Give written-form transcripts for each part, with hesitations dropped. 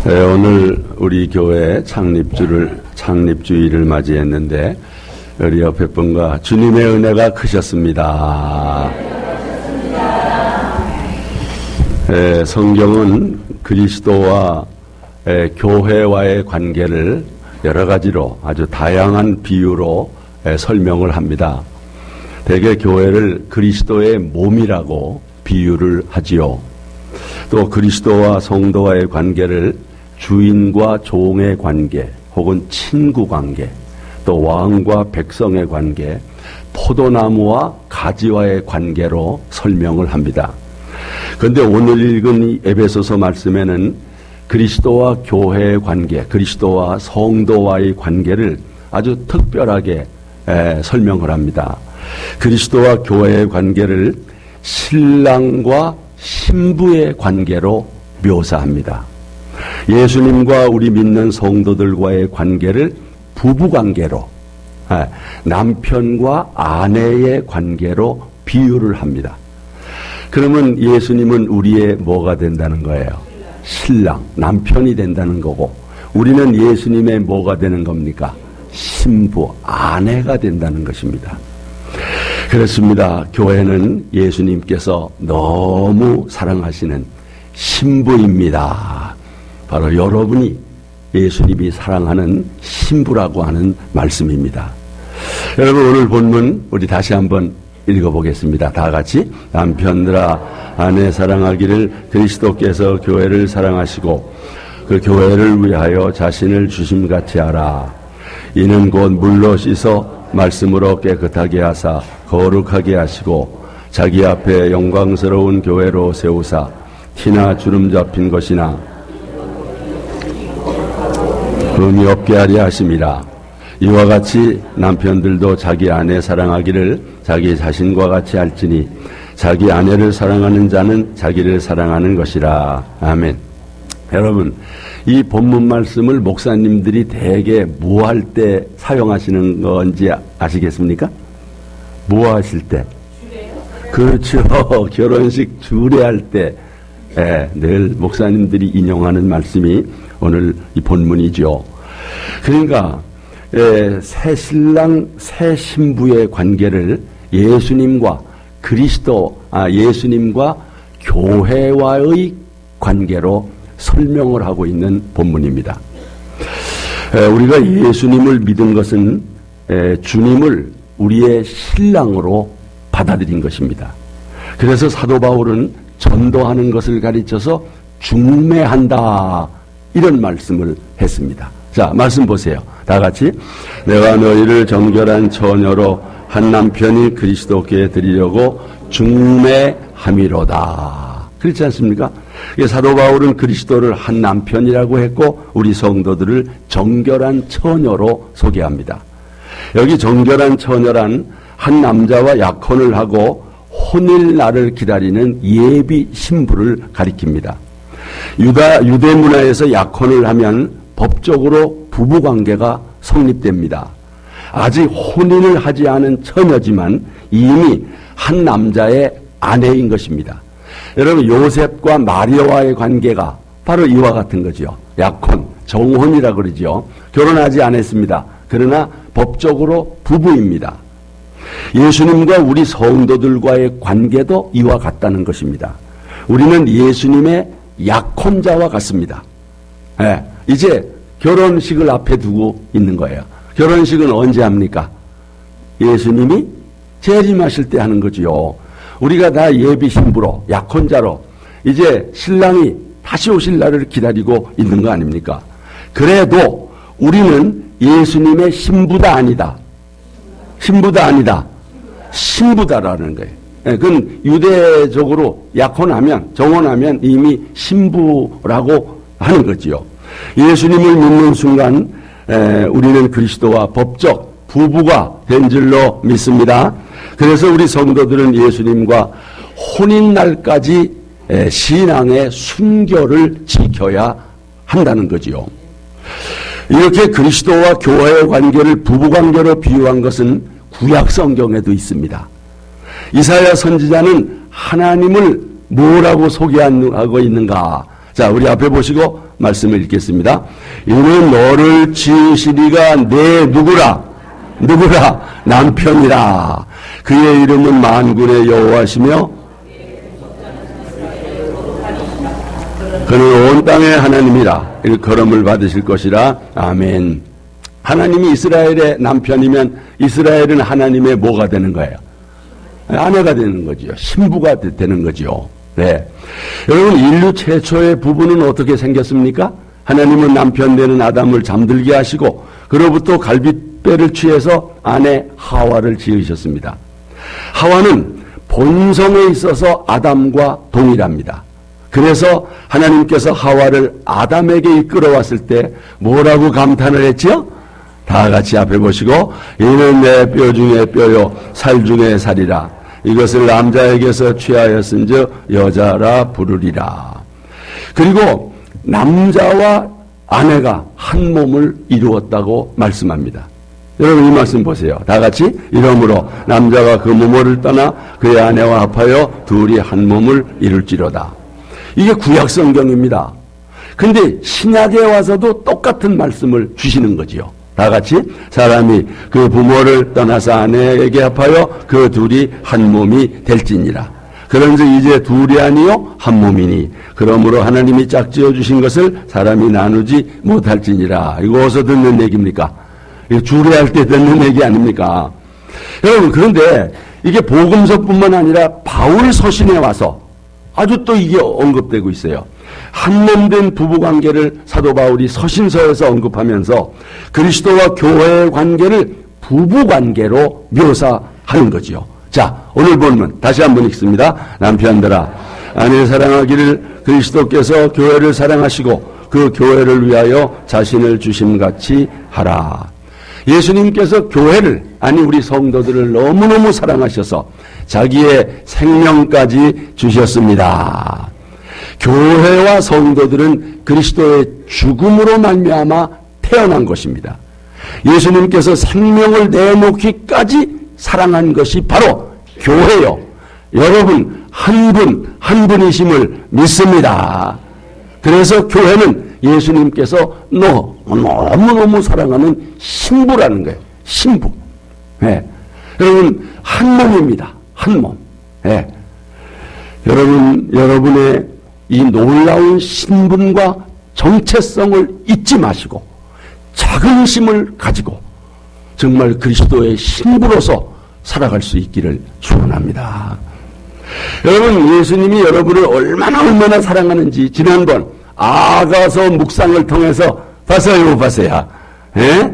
오늘 우리 교회 창립주일을 맞이했는데 우리 옆에 분과 주님의 은혜가 크셨습니다. 성경은 그리스도와 교회와의 관계를 여러 가지로 아주 다양한 비유로 설명을 합니다. 대개 교회를 그리스도의 몸이라고 비유를 하지요. 또 그리스도와 성도와의 관계를 주인과 종의 관계 혹은 친구 관계, 또 왕과 백성의 관계, 포도나무와 가지와의 관계로 설명을 합니다. 그런데 오늘 읽은 이 에베소서 말씀에는 그리스도와 교회의 관계, 그리스도와 성도와의 관계를 아주 특별하게 설명을 합니다. 그리스도와 교회의 관계를 신랑과 신부의 관계로 묘사합니다. 예수님과 우리 믿는 성도들과의 관계를 부부관계로, 남편과 아내의 관계로 비유를 합니다. 그러면 예수님은 우리의 뭐가 된다는 거예요? 신랑, 남편이 된다는 거고, 우리는 예수님의 뭐가 되는 겁니까? 신부, 아내가 된다는 것입니다. 그렇습니다. 교회는 예수님께서 너무 사랑하시는 신부입니다. 바로 여러분이 예수님이 사랑하는 신부라고 하는 말씀입니다. 여러분, 오늘 본문 우리 다시 한번 읽어보겠습니다. 다 같이. 남편들아 아내 사랑하기를 그리스도께서 교회를 사랑하시고 그 교회를 위하여 자신을 주심같이 하라. 이는 곧 물로 씻어 말씀으로 깨끗하게 하사 거룩하게 하시고 자기 앞에 영광스러운 교회로 세우사 티나 주름 잡힌 것이나 흠이 없게 하려 하심이라. 이와 같이 남편들도 자기 아내 사랑하기를 자기 자신과 같이 할지니 자기 아내를 사랑하는 자는 자기를 사랑하는 것이라. 아멘. 여러분, 이 본문 말씀을 목사님들이 대개 뭐 할 때 사용하시는 건지 아시겠습니까? 뭐 하실 때? 그렇죠. 결혼식 주례할 때 늘 목사님들이 인용하는 말씀이 오늘 이 본문이죠. 그러니까 새 신랑 새 신부의 관계를 예수님과 예수님과 교회와의 관계로 설명을 하고 있는 본문입니다. 우리가 예수님을 믿은 것은 주님을 우리의 신랑으로 받아들인 것입니다. 그래서 사도 바울은 전도하는 것을 가르쳐서 중매한다, 이런 말씀을 했습니다. 자, 말씀 보세요. 다 같이. 내가 너희를 정결한 처녀로 한 남편이 그리스도께 드리려고 중매함이로다. 그렇지 않습니까? 사도 바울은 그리스도를 한 남편이라고 했고 우리 성도들을 정결한 처녀로 소개합니다. 여기 정결한 처녀란 한 남자와 약혼을 하고 혼일날을 기다리는 예비 신부를 가리킵니다. 유대 문화에서 약혼을 하면 법적으로 부부관계가 성립됩니다. 아직 혼인을 하지 않은 처녀지만 이미 한 남자의 아내인 것입니다. 여러분, 요셉과 마리아와의 관계가 바로 이와 같은 거죠. 약혼, 정혼이라 그러죠. 결혼하지 않았습니다. 그러나 법적으로 부부입니다. 예수님과 우리 성도들과의 관계도 이와 같다는 것입니다. 우리는 예수님의 약혼자와 같습니다. 이제 결혼식을 앞에 두고 있는 거예요. 결혼식은 언제 합니까? 예수님이 재림하실 때 하는 거지요. 우리가 다 예비 신부로, 약혼자로 이제 신랑이 다시 오실 날을 기다리고 있는 거 아닙니까? 그래도 우리는 예수님의 신부다 아니다. 신부다 아니다. 신부다라는 거예요. 그건 유대적으로 약혼하면, 정혼하면 이미 신부라고 하는 거지요. 예수님을 믿는 순간 우리는 그리스도와 법적 부부가 된 줄로 믿습니다. 그래서 우리 성도들은 예수님과 혼인날까지 신앙의 순결을 지켜야 한다는 거지요. 이렇게 그리스도와 교회의 관계를 부부관계로 비유한 것은 구약 성경에도 있습니다. 이사야 선지자는 하나님을 뭐라고 소개하고 있는가? 자, 우리 앞에 보시고 말씀을 읽겠습니다. 이는 너를 지으시리가 내 누구라? 남편이라. 그의 이름은 만군의 여호와시며 그는 온 땅의 하나님이라. 일컬음을 받으실 것이라. 아멘. 하나님이 이스라엘의 남편이면 이스라엘은 하나님의 뭐가 되는 거예요? 아내가 되는 거지요. 신부가 되는 거지요. 네. 여러분, 인류 최초의 부부는 어떻게 생겼습니까? 하나님은 남편 되는 아담을 잠들게 하시고 그로부터 갈빗배를 취해서 아내 하와를 지으셨습니다. 하와는 본성에 있어서 아담과 동일합니다. 그래서 하나님께서 하와를 아담에게 이끌어왔을 때 뭐라고 감탄을 했죠? 다 같이 앞에 보시고 이는 내 뼈 중에 뼈요 살 중에 살이라. 이것을 남자에게서 취하였은즉 여자라 부르리라. 그리고 남자와 아내가 한 몸을 이루었다고 말씀합니다. 여러분 이 말씀 보세요. 다 같이 이러므로 남자가 그 부모를 떠나 그의 아내와 합하여 둘이 한 몸을 이룰지로다. 이게 구약 성경입니다. 근데 신약에 와서도 똑같은 말씀을 주시는 거지요. 다 같이 사람이 그 부모를 떠나서 아내에게 합하여 그 둘이 한 몸이 될지니라. 그런즉 이제 둘이 아니요 한 몸이니 그러므로 하나님이 짝지어 주신 것을 사람이 나누지 못할지니라. 이거 어디서 듣는 얘기입니까? 이거 주례할 때 듣는 얘기 아닙니까? 여러분, 그런데 이게 복음서뿐만 아니라 바울 서신에 와서 아주 또 이게 언급되고 있어요. 한몸된 부부관계를 사도 바울이 서신서에서 언급하면서 그리스도와 교회의 관계를 부부관계로 묘사하는 거지요. 자, 오늘 본문 다시 한번 읽습니다. 남편들아 아내 사랑하기를 그리스도께서 교회를 사랑하시고 그 교회를 위하여 자신을 주심같이 하라. 예수님께서 교회를, 아니 우리 성도들을 너무너무 사랑하셔서 자기의 생명까지 주셨습니다. 교회와 성도들은 그리스도의 죽음으로 말미암아 태어난 것입니다. 예수님께서 생명을 내놓기까지 사랑한 것이 바로 교회요. 여러분 한 분 한 분이심을 믿습니다. 그래서 교회는 예수님께서 너무너무 사랑하는 신부라는 거예요. 신부. 네. 여러분 한 몸입니다. 한 몸. 네. 여러분의 이 놀라운 신분과 정체성을 잊지 마시고 자긍심을 가지고 정말 그리스도의 신부로서 살아갈 수 있기를 축원합니다. 여러분 예수님이 여러분을 얼마나 사랑하는지 지난번 아가서 묵상을 통해서 봤어요. 예?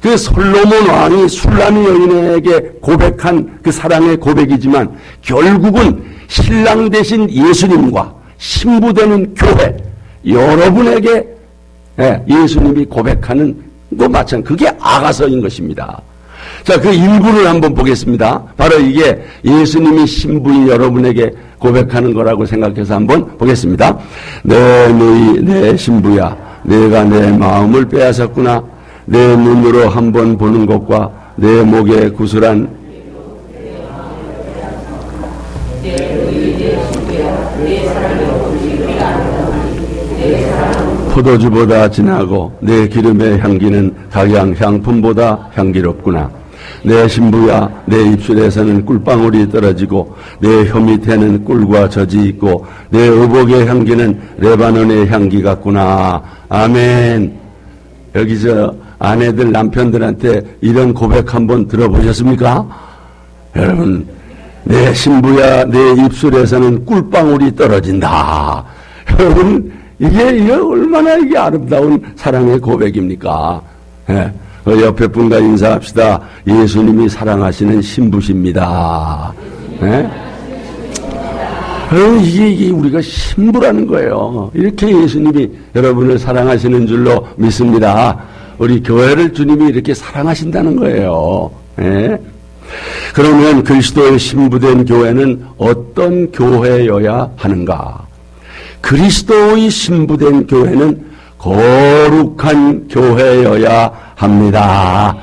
그 솔로몬 왕이 술라미 여인에게 고백한 그 사랑의 고백이지만 결국은 신랑 되신 예수님과 신부 되는 교회 여러분에게 예수님이 고백하는 거 마찬가지. 그게 아가서인 것입니다. 자, 그 일부를 한번 보겠습니다. 바로 이게 예수님이 신부인 여러분에게 고백하는 거라고 생각해서 한번 보겠습니다. 내 누이 내 신부야 내가 내 마음을 빼앗았구나. 내 눈으로 한번 보는 것과 내 목에 구슬한 포도주보다 진하고 내 기름의 향기는 각양 향품보다 향기롭구나. 내 신부야 내 입술에서는 꿀방울이 떨어지고 내 혀 밑에는 꿀과 젖이 있고 내 의복의 향기는 레바논의 향기 같구나. 아멘. 여기 아내들 남편들한테 이런 고백 한번 들어보셨습니까? 여러분 내 신부야 내 입술에서는 꿀방울이 떨어진다. 여러분 이게 얼마나 이게 아름다운 사랑의 고백입니까? 예. 옆에 분과 인사합시다. 예수님이 사랑하시는 신부십니다. 예? 여러분 이게 우리가 신부라는 거예요. 이렇게 예수님이 여러분을 사랑하시는 줄로 믿습니다. 우리 교회를 주님이 이렇게 사랑하신다는 거예요. 예? 그러면 그리스도의 신부된 교회는 어떤 교회여야 하는가? 그리스도의 신부된 교회는 거룩한 교회여야 합니다.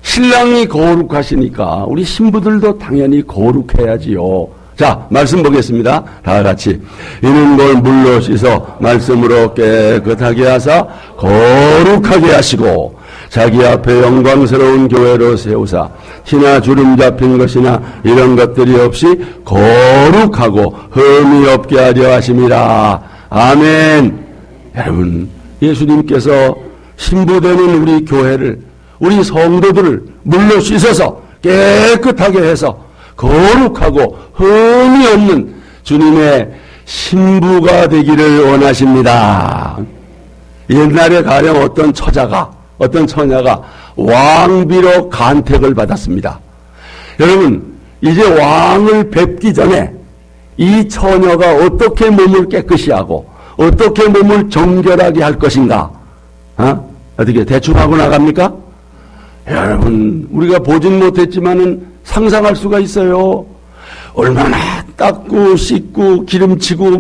신랑이 거룩하시니까 우리 신부들도 당연히 거룩해야지요. 자, 말씀 보겠습니다. 다 같이. 이는 걸 물로 씻어 말씀으로 깨끗하게 하사 거룩하게 하시고 자기 앞에 영광스러운 교회로 세우사 티나 주름 잡힌 것이나 이런 것들이 없이 거룩하고 흠이 없게 하려 하심이라. 아멘. 여러분, 예수님께서 신부되는 우리 교회를, 우리 성도들을 물로 씻어서 깨끗하게 해서 거룩하고 흠이 없는 주님의 신부가 되기를 원하십니다. 옛날에 가령 어떤 처녀가 왕비로 간택을 받았습니다. 여러분, 이제 왕을 뵙기 전에 이 처녀가 어떻게 몸을 깨끗이 하고 어떻게 몸을 정결하게 할 것인가? 어떻게 대충 하고 나갑니까? 여러분, 우리가 보진 못했지만은 상상할 수가 있어요. 얼마나 닦고 씻고 기름치고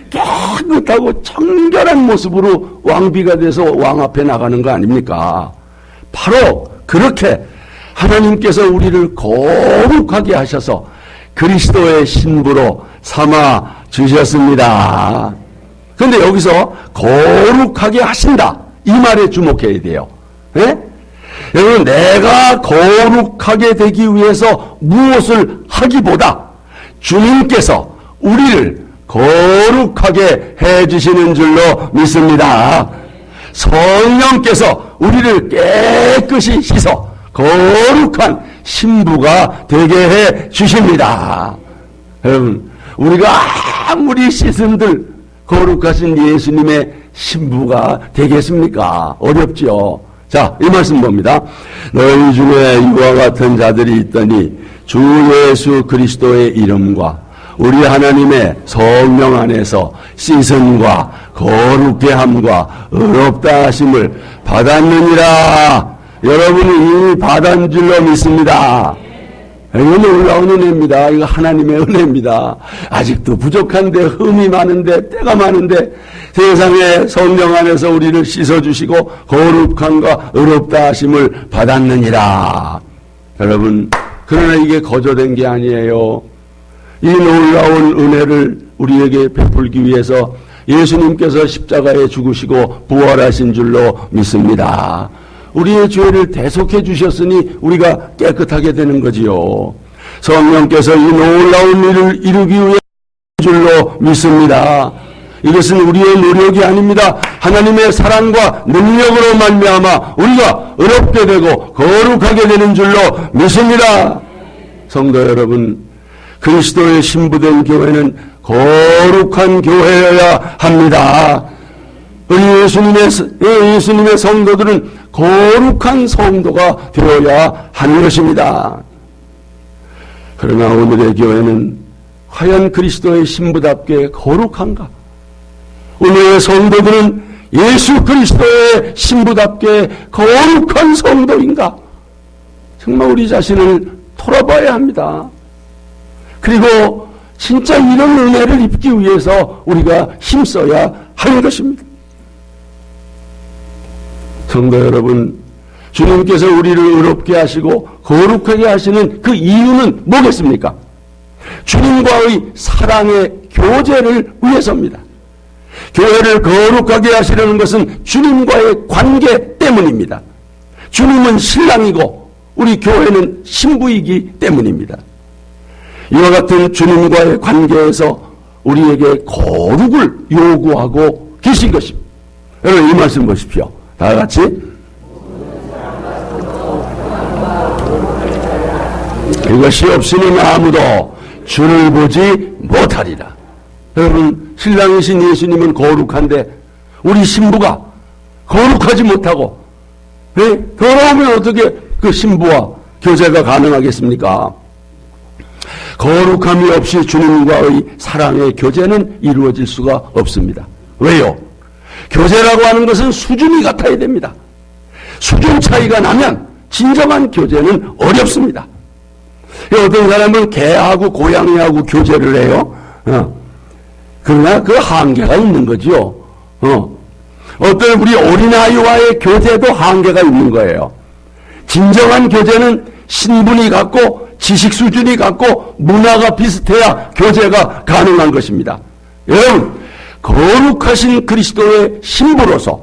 깨끗하고 청결한 모습으로 왕비가 돼서 왕 앞에 나가는 거 아닙니까? 바로 그렇게 하나님께서 우리를 거룩하게 하셔서 그리스도의 신부로 삼아 주셨습니다. 그런데 여기서 거룩하게 하신다, 이 말에 주목해야 돼요. 네? 여러분, 내가 거룩하게 되기 위해서 무엇을 하기보다 주님께서 우리를 거룩하게 해주시는 줄로 믿습니다. 성령께서 우리를 깨끗이 씻어 거룩한 신부가 되게 해 주십니다. 여러분, 우리가 아무리 씻은들 거룩하신 예수님의 신부가 되겠습니까? 어렵지요. 자, 이 말씀 봅니다. 너희 중에 이와 같은 자들이 있더니 주 예수 그리스도의 이름과 우리 하나님의 성령 안에서 씻음과 거룩게 함과 의롭다 하심을 받았느니라. 여러분이 이미 받은 줄로 믿습니다. 이건 놀라운 은혜입니다. 이거 하나님의 은혜입니다. 아직도 부족한데, 흠이 많은데, 때가 많은데 세상에 성령 안에서 우리를 씻어주시고 거룩함과 의롭다 하심을 받았느니라. 여러분, 그러나 이게 거저된 게 아니에요. 이 놀라운 은혜를 우리에게 베풀기 위해서 예수님께서 십자가에 죽으시고 부활하신 줄로 믿습니다. 우리의 죄를 대속해 주셨으니 우리가 깨끗하게 되는 거지요. 성령께서 이 놀라운 일을 이루기 위해 줄로 믿습니다. 이것은 우리의 노력이 아닙니다. 하나님의 사랑과 능력으로 말미암아 우리가 의롭게 되고 거룩하게 되는 줄로 믿습니다. 성도 여러분, 그리스도의 신부된 교회는 거룩한 교회여야 합니다. 우리 예수님의 성도들은 거룩한 성도가 되어야 하는 것입니다. 그러나 오늘의 교회는 과연 그리스도의 신부답게 거룩한가? 오늘의 성도들은 예수 그리스도의 신부답게 거룩한 성도인가? 정말 우리 자신을 돌아봐야 합니다. 그리고 진짜 이런 은혜를 입기 위해서 우리가 힘써야 하는 것입니다. 성도 여러분, 주님께서 우리를 의롭게 하시고 거룩하게 하시는 그 이유는 뭐겠습니까? 주님과의 사랑의 교제를 위해서입니다. 교회를 거룩하게 하시려는 것은 주님과의 관계 때문입니다. 주님은 신랑이고 우리 교회는 신부이기 때문입니다. 이와 같은 주님과의 관계에서 우리에게 거룩을 요구하고 계신 것입니다. 여러분, 이 말씀 보십시오. 다 같이. 이것이 없으면 아무도 주를 보지 못하리라. 여러분, 신랑이신 예수님은 거룩한데 우리 신부가 거룩하지 못하고, 더러우면 어떻게 그 신부와 교제가 가능하겠습니까? 거룩함이 없이 주님과의 사랑의 교제는 이루어질 수가 없습니다. 왜요? 교제라고 하는 것은 수준이 같아야 됩니다. 수준 차이가 나면 진정한 교제는 어렵습니다. 어떤 사람은 개하고 고양이하고 교제를 해요. 그러나 그 한계가 있는 거죠. 어떤 우리 어린아이와의 교제도 한계가 있는 거예요. 진정한 교제는 신분이 같고 지식 수준이 같고 문화가 비슷해야 교제가 가능한 것입니다. 여러분, 거룩하신 그리스도의 신부로서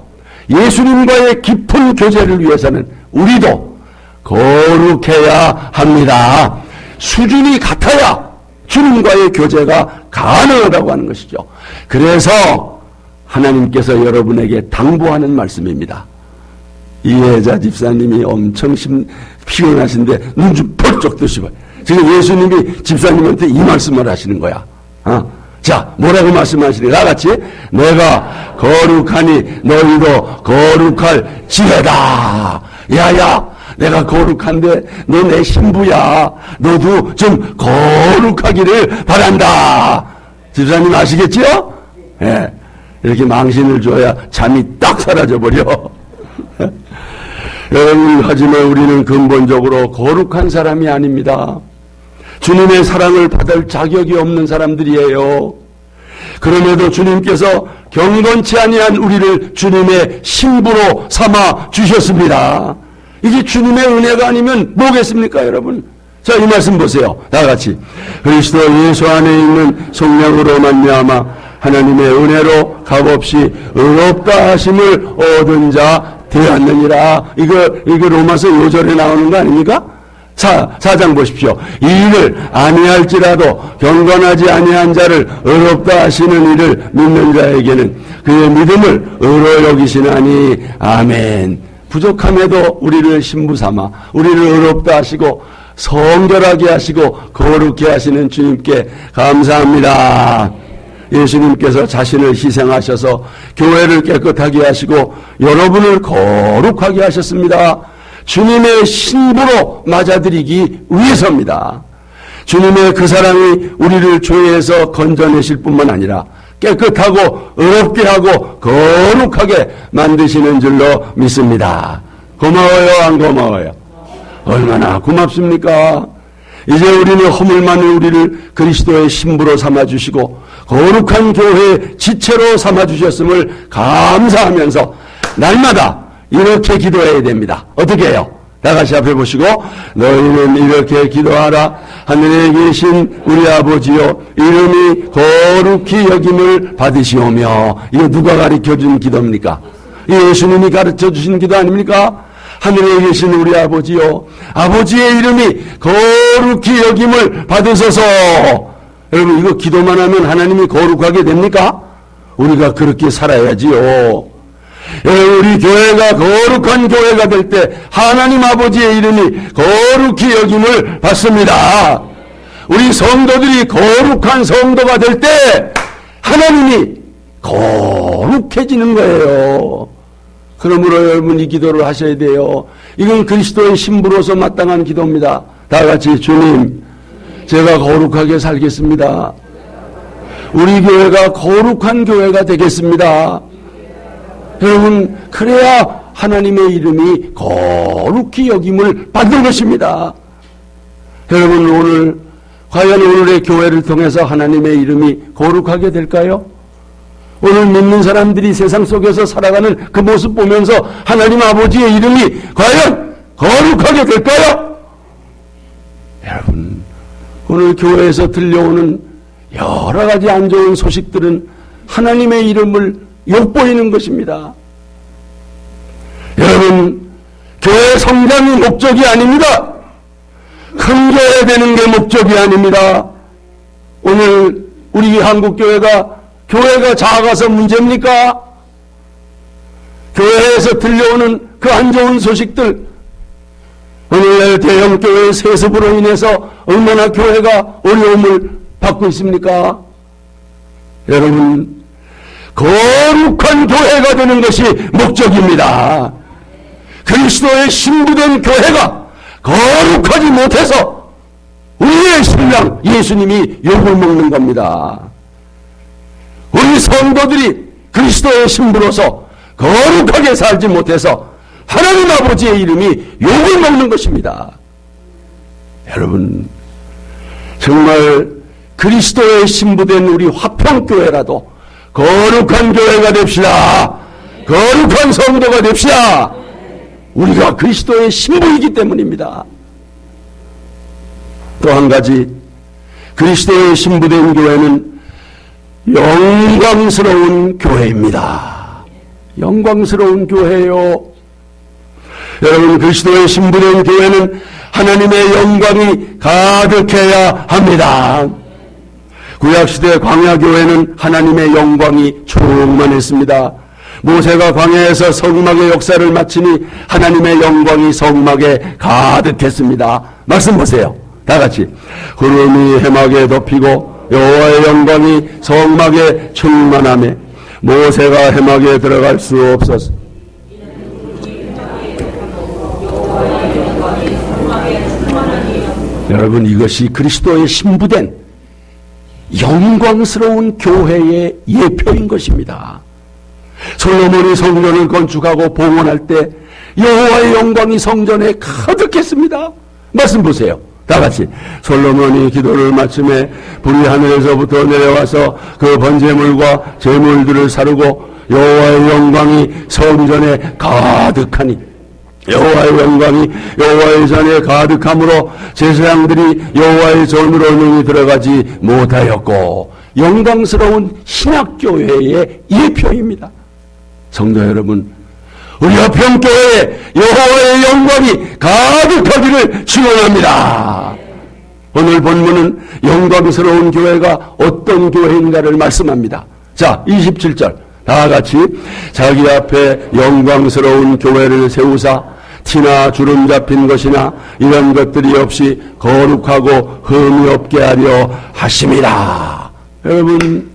예수님과의 깊은 교제를 위해서는 우리도 거룩해야 합니다. 수준이 같아야 주님과의 교제가 가능하다고 하는 것이죠. 그래서 하나님께서 여러분에게 당부하는 말씀입니다. 이혜자 집사님이 엄청 피곤하신데 눈 좀 펄쩍 뜨시고 지금 예수님이 집사님한테 이 말씀을 하시는 거야. 자, 뭐라고 말씀하시니? 나같이 내가 거룩하니 너희도 거룩할지어다. 야야, 내가 거룩한데 너 내 신부야. 너도 좀 거룩하기를 바란다. 집사님 아시겠지요? 예. 이렇게 망신을 줘야 잠이 딱 사라져버려. 여러분, 하지만 우리는 근본적으로 거룩한 사람이 아닙니다. 주님의 사랑을 받을 자격이 없는 사람들이에요. 그럼에도 주님께서 경건치 아니한 우리를 주님의 신부로 삼아 주셨습니다. 이게 주님의 은혜가 아니면 뭐겠습니까, 여러분? 자, 이 말씀 보세요. 다 같이. 그리스도 예수 안에 있는 성령으로 말미암아 하나님의 은혜로 값없이 의롭다 하심을 얻은 자 되었느니라. 이거 로마서 5절에 나오는 거 아닙니까? 4장 보십시오. 이 일을 아니할지라도 경건하지 아니한 자를 의롭다 하시는 이를 믿는 자에게는 그의 믿음을 의로 여기시나니. 아멘. 부족함에도 우리를 신부 삼아 우리를 의롭다 하시고 성결하게 하시고 거룩해 하시는 주님께 감사합니다. 예수님께서 자신을 희생하셔서 교회를 깨끗하게 하시고 여러분을 거룩하게 하셨습니다. 주님의 신부로 맞아들이기 위해서입니다. 주님의 그 사랑이 우리를 죄에서 건져내실 뿐만 아니라 깨끗하고 의롭게 하고 거룩하게 만드시는 줄로 믿습니다. 고마워요, 안 고마워요? 얼마나 고맙습니까? 이제 우리는 허물 많은 우리를 그리스도의 신부로 삼아주시고 거룩한 교회의 지체로 삼아주셨음을 감사하면서 날마다 이렇게 기도해야 됩니다. 어떻게 해요? 다 같이 앞에 보시고 너희는 이렇게 기도하라. 하늘에 계신 우리 아버지여 이름이 거룩히 여김을 받으시오며. 이거 누가 가르쳐준 기도입니까? 예수님이 가르쳐주신 기도 아닙니까? 하늘에 계신 우리 아버지여, 아버지의 이름이 거룩히 여김을 받으소서. 여러분, 이거 기도만 하면 하나님이 거룩하게 됩니까? 우리가 그렇게 살아야지요. 우리 교회가 거룩한 교회가 될 때 하나님 아버지의 이름이 거룩히 여김을 받습니다. 우리 성도들이 거룩한 성도가 될 때 하나님이 거룩해지는 거예요. 그러므로 여러분 이 기도를 하셔야 돼요. 이건 그리스도의 신부로서 마땅한 기도입니다. 다 같이 주님, 제가 거룩하게 살겠습니다. 우리 교회가 거룩한 교회가 되겠습니다. 여러분, 그래야 하나님의 이름이 거룩히 여김을 받는 것입니다. 여러분, 오늘 과연 오늘의 교회를 통해서 하나님의 이름이 거룩하게 될까요? 오늘 믿는 사람들이 세상 속에서 살아가는 그 모습 보면서 하나님 아버지의 이름이 과연 거룩하게 될까요? 여러분, 오늘 교회에서 들려오는 여러 가지 안 좋은 소식들은 하나님의 이름을 욕보이는 것입니다. 여러분, 교회 성장이 목적이 아닙니다. 큰 교회 되는 게 목적이 아닙니다. 오늘 우리 한국교회가 작아서 문제입니까? 교회에서 들려오는 그 안 좋은 소식들, 오늘날 대형교회의 세습으로 인해서 얼마나 교회가 어려움을 받고 있습니까? 여러분, 거룩한 교회가 되는 것이 목적입니다. 그리스도의 신부된 교회가 거룩하지 못해서 우리의 신랑 예수님이 욕을 먹는 겁니다. 우리 성도들이 그리스도의 신부로서 거룩하게 살지 못해서 하나님 아버지의 이름이 욕을 먹는 것입니다. 여러분, 정말 그리스도의 신부된 우리 화평교회라도 거룩한 교회가 됩시다. 거룩한 성도가 됩시다. 우리가 그리스도의 신부이기 때문입니다. 또 한 가지, 그리스도의 신부된 교회는 영광스러운 교회입니다. 영광스러운 교회요. 여러분, 그리스도의 신부된 교회는 하나님의 영광이 가득해야 합니다. 구약시대 광야교회는 하나님의 영광이 충만했습니다. 모세가 광야에서 성막의 역사를 마치니 하나님의 영광이 성막에 가득했습니다. 말씀 보세요. 다 같이. 구름이 해막에 덮이고 여호와의 영광이 성막에 충만하며 모세가 해막에 들어갈 수 없었어. 여러분, 이것이 그리스도의 신부된 영광스러운 교회의 예표인 것입니다. 솔로몬이 성전을 건축하고 봉헌할 때 여호와의 영광이 성전에 가득했습니다. 말씀 보세요. 다 같이. 솔로몬이 기도를 마침에 불이 하늘에서부터 내려와서 그 번제물과 제물들을 사르고 여호와의 영광이 성전에 가득하니, 여호와의 영광이 여호와의 전에 가득함으로 제사장들이 여호와의 전으로 능히 들어가지 못하였고, 영광스러운 신약교회의 예표입니다. 성도 여러분, 우리 화평교회에 여호와의 영광이 가득하기를 축원합니다. 오늘 본문은 영광스러운 교회가 어떤 교회인가를 말씀합니다. 자, 27절 다 같이. 자기 앞에 영광스러운 교회를 세우사 티나 주름 잡힌 것이나 이런 것들이 없이 거룩하고 흠이 없게 하려 하심이라. 여러분,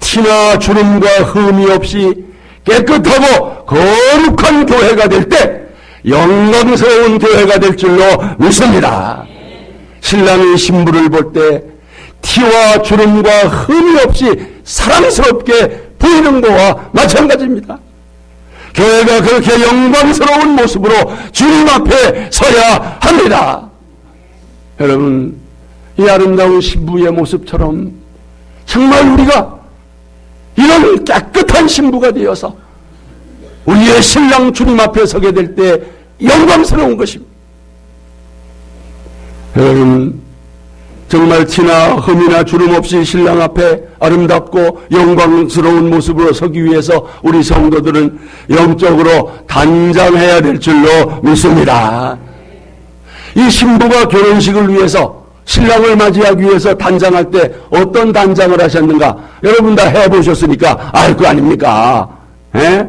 티나 주름과 흠이 없이 깨끗하고 거룩한 교회가 될 때 영광스러운 교회가 될 줄로 믿습니다. 신랑이 신부를 볼 때 티와 주름과 흠이 없이 사랑스럽게 보이는 것과 마찬가지입니다. 교회가 그렇게 영광스러운 모습으로 주님 앞에 서야 합니다. 여러분, 이 아름다운 신부의 모습처럼 정말 우리가 이런 깨끗한 신부가 되어서 우리의 신랑 주님 앞에 서게 될 때 영광스러운 것입니다. 여러분, 정말 티나 흠이나 주름 없이 신랑 앞에 아름답고 영광스러운 모습으로 서기 위해서 우리 성도들은 영적으로 단장해야 될 줄로 믿습니다. 이 신부가 결혼식을 위해서, 신랑을 맞이하기 위해서 단장할 때 어떤 단장을 하셨는가? 여러분 다 해보셨으니까 알 거 아닙니까? 예?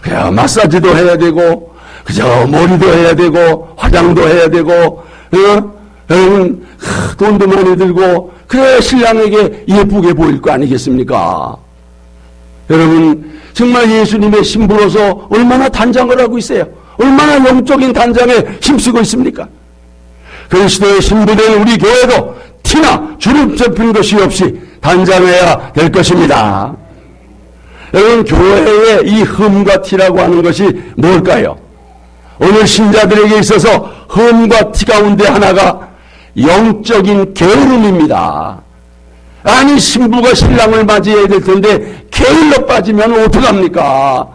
그냥 마사지도 해야 되고, 그저 머리도 해야 되고, 화장도 해야 되고, 여러분 돈도 많이 들고, 그래야 신랑에게 예쁘게 보일 거 아니겠습니까? 여러분, 정말 예수님의 신부로서 얼마나 단장을 하고 있어요? 얼마나 영적인 단장에 힘쓰고 있습니까? 그리스도의 신부된 우리 교회도 티나 주름 잡힌 것이 없이 단장해야 될 것입니다. 여러분, 교회의 이 흠과 티라고 하는 것이 뭘까요? 오늘 신자들에게 있어서 흠과 티 가운데 하나가 영적인 게으름입니다. 아니, 신부가 신랑을 맞이해야 될 텐데 게을러 빠지면 어떡합니까?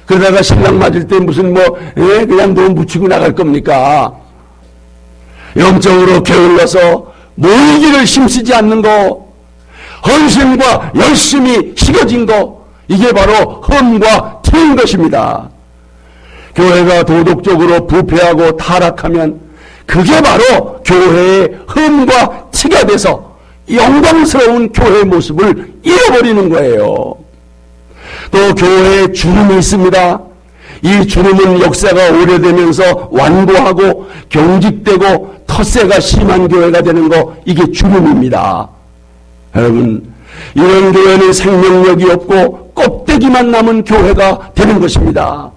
그러다가 신랑 맞을 때 무슨 그냥 너무 묻히고 나갈 겁니까? 영적으로 게을러서 모이기를 힘쓰지 않는 거, 헌신과 열심히 식어진 거, 이게 바로 흠과 티인 것입니다. 교회가 도덕적으로 부패하고 타락하면 그게 바로 교회의 흠과 티가 돼서 영광스러운 교회의 모습을 잃어버리는 거예요. 또 교회에 주름이 있습니다. 이 주름은 역사가 오래되면서 완고하고 경직되고 텃세가 심한 교회가 되는 거, 이게 주름입니다. 여러분, 이런 교회는 생명력이 없고 껍데기만 남은 교회가 되는 것입니다.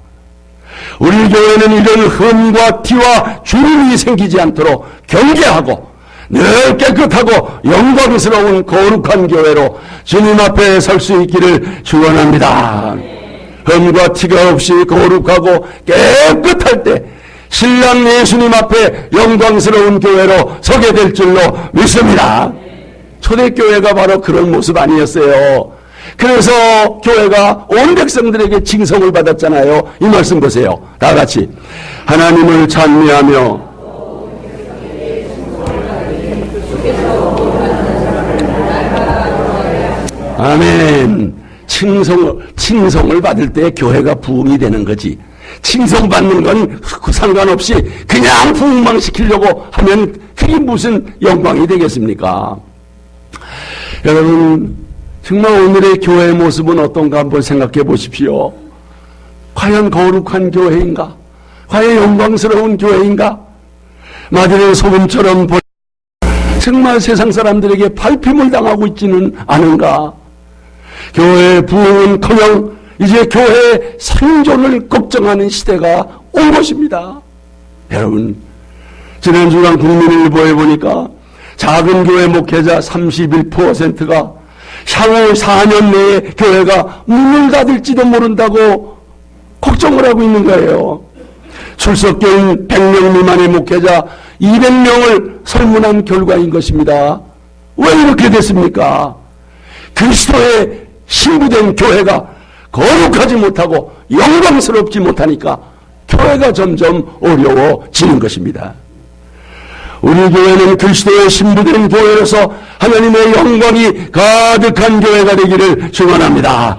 우리 교회는 이런 흠과 티와 주름이 생기지 않도록 경계하고 늘 깨끗하고 영광스러운 거룩한 교회로 주님 앞에 설 수 있기를 축원합니다. 흠과 티가 없이 거룩하고 깨끗할 때 신랑 예수님 앞에 영광스러운 교회로 서게 될 줄로 믿습니다. 초대교회가 바로 그런 모습 아니었어요. 그래서 교회가 온 백성들에게 칭송을 받았잖아요. 이 말씀 보세요. 다 같이. 하나님을 찬미하며 아멘. 칭송을 받을 때 교회가 부흥이 되는 거지. 칭송받는 건 상관없이 그냥 부흥만 시키려고 하면 그게 무슨 영광이 되겠습니까? 여러분, 정말 오늘의 교회의 모습은 어떤가 한번 생각해 보십시오. 과연 거룩한 교회인가? 과연 영광스러운 교회인가? 마들의 소금처럼 정말 세상 사람들에게 밟힘을 당하고 있지는 않은가? 교회의 부흥은커녕 이제 교회의 생존을 걱정하는 시대가 온 것입니다. 여러분, 지난 주간 국민일보에 보니까 작은 교회 목회자 31%가 향후 4년 내에 교회가 문을 닫을지도 모른다고 걱정을 하고 있는 거예요. 출석교인 100명 미만의 목회자 200명을 설문한 결과인 것입니다. 왜 이렇게 됐습니까? 그리스도의 신부된 교회가 거룩하지 못하고 영광스럽지 못하니까 교회가 점점 어려워지는 것입니다. 우리 교회는 그리스도의 신부된 교회로서 하나님의 영광이 가득한 교회가 되기를 축원합니다.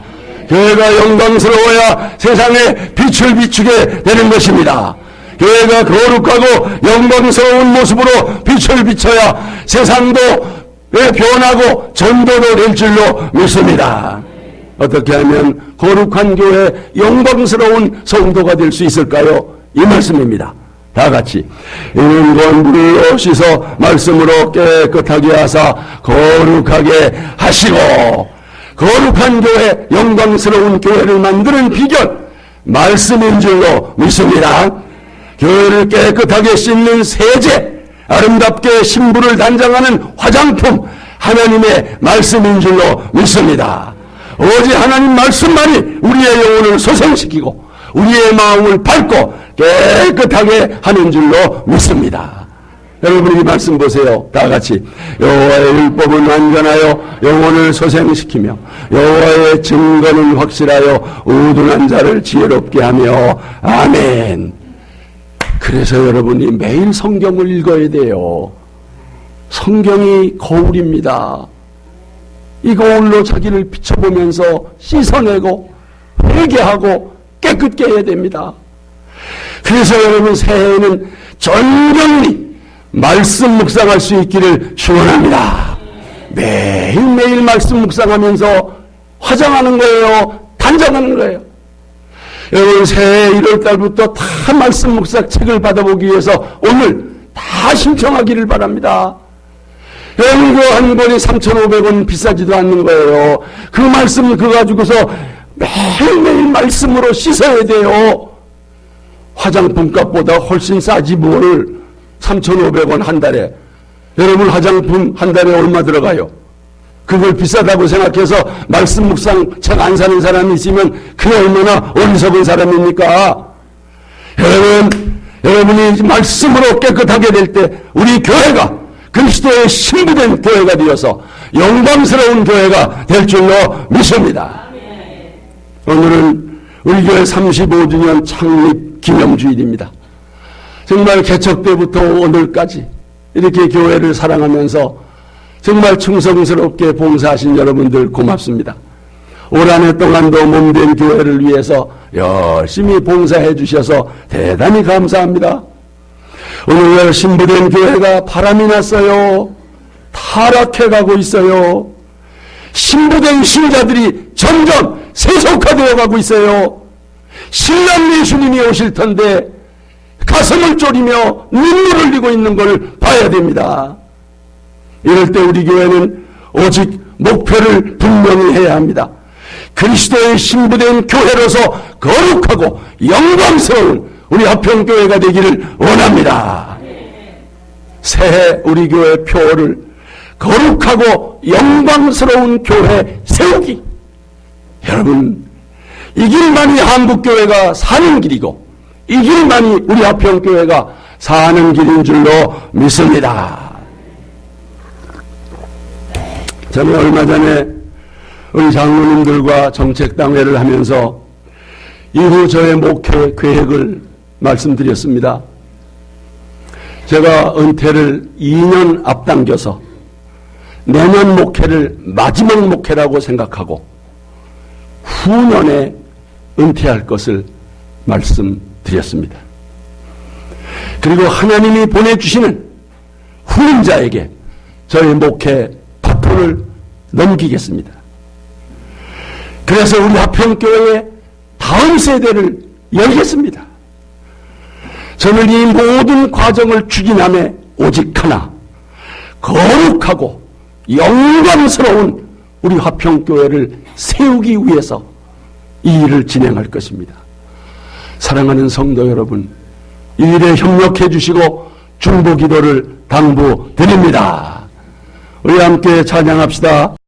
교회가 영광스러워야 세상에 빛을 비추게 되는 것입니다. 교회가 거룩하고 영광스러운 모습으로 빛을 비춰야 세상도 변하고 전도도 될 줄로 믿습니다. 어떻게 하면 거룩한 교회, 영광스러운 성도가 될 수 있을까요? 이 말씀입니다. 다 같이 이는 건 물로 씻어 말씀으로 깨끗하게 하사 거룩하게 하시고, 거룩한 교회, 영광스러운 교회를 만드는 비결 말씀인 줄로 믿습니다. 교회를 깨끗하게 씻는 세제, 아름답게 신부를 단장하는 화장품, 하나님의 말씀인 줄로 믿습니다. 오직 하나님 말씀만이 우리의 영혼을 소생시키고 우리의 마음을 밝고 깨끗하게 하는 줄로 믿습니다. 여러분, 이 말씀 보세요. 다 같이. 여호와의 율법은 완전하여 영혼을 소생시키며 여호와의 증거는 확실하여 우둔한 자를 지혜롭게 하며. 아멘. 그래서 여러분이 매일 성경을 읽어야 돼요. 성경이 거울입니다. 이 거울로 자기를 비춰보면서 씻어내고 회개하고 깨끗게 해야 됩니다. 그래서 여러분, 새해에는 전경리 말씀 묵상할 수 있기를 축원합니다. 매일매일 말씀 묵상하면서 화장하는 거예요? 단장하는 거예요? 여러분, 새해 1월달부터 다 말씀 묵상 책을 받아보기 위해서 오늘 다 신청하기를 바랍니다. 여러분, 그 한 권이 3,500원 비싸지도 않는 거예요. 그 말씀 그거 가지고서 매일매일 말씀으로 씻어야 돼요. 화장품 값보다 훨씬 싸지 뭘. 3,500원 한 달에. 여러분, 화장품 한 달에 얼마 들어가요? 그걸 비싸다고 생각해서 말씀 묵상 책 안 사는 사람이 있으면 그게 얼마나 어리석은 사람입니까? 여러분이 말씀으로 깨끗하게 될 때 우리 교회가 그리스도의 신부된 교회가 되어서 영광스러운 교회가 될 줄로 믿습니다. 오늘은 우리 교회 35주년 창립 기념주일입니다. 정말 개척 때부터 오늘까지 이렇게 교회를 사랑하면서 정말 충성스럽게 봉사하신 여러분들 고맙습니다. 올 한 해 동안도 몸된 교회를 위해서 열심히 봉사해 주셔서 대단히 감사합니다. 오늘 신부된 교회가 바람이 났어요. 타락해 가고 있어요. 신부된 신자들이 점점 세속화되어 가고 있어요. 신랑 예수님이 오실 텐데 가슴을 졸이며 눈물을 흘리고 있는 걸 봐야 됩니다. 이럴 때 우리 교회는 오직 목표를 분명히 해야 합니다. 그리스도의 신부된 교회로서 거룩하고 영광스러운 우리 화평교회가 되기를 원합니다. 새해 우리 교회 표를 거룩하고 영광스러운 교회 세우기. 여러분, 이 길만이 한국교회가 사는 길이고 이 길만이 우리 화평교회가 사는 길인 줄로 믿습니다. 저는 얼마 전에 우리 장로님들과 정책당회를 하면서 이후 저의 목회 계획을 말씀드렸습니다. 제가 은퇴를 2년 앞당겨서 내년 목회를 마지막 목회라고 생각하고 후년에 은퇴할 것을 말씀드렸습니다. 그리고 하나님이 보내주시는 후임자에게 저희 목회 바톤을 넘기겠습니다. 그래서 우리 화평교회의 다음 세대를 열겠습니다. 저는 이 모든 과정을 추진함에 오직 하나, 거룩하고 영광스러운 우리 화평교회를 세우기 위해서 이 일을 진행할 것입니다. 사랑하는 성도 여러분, 이 일에 협력해 주시고 중보 기도를 당부드립니다. 우리 함께 찬양합시다.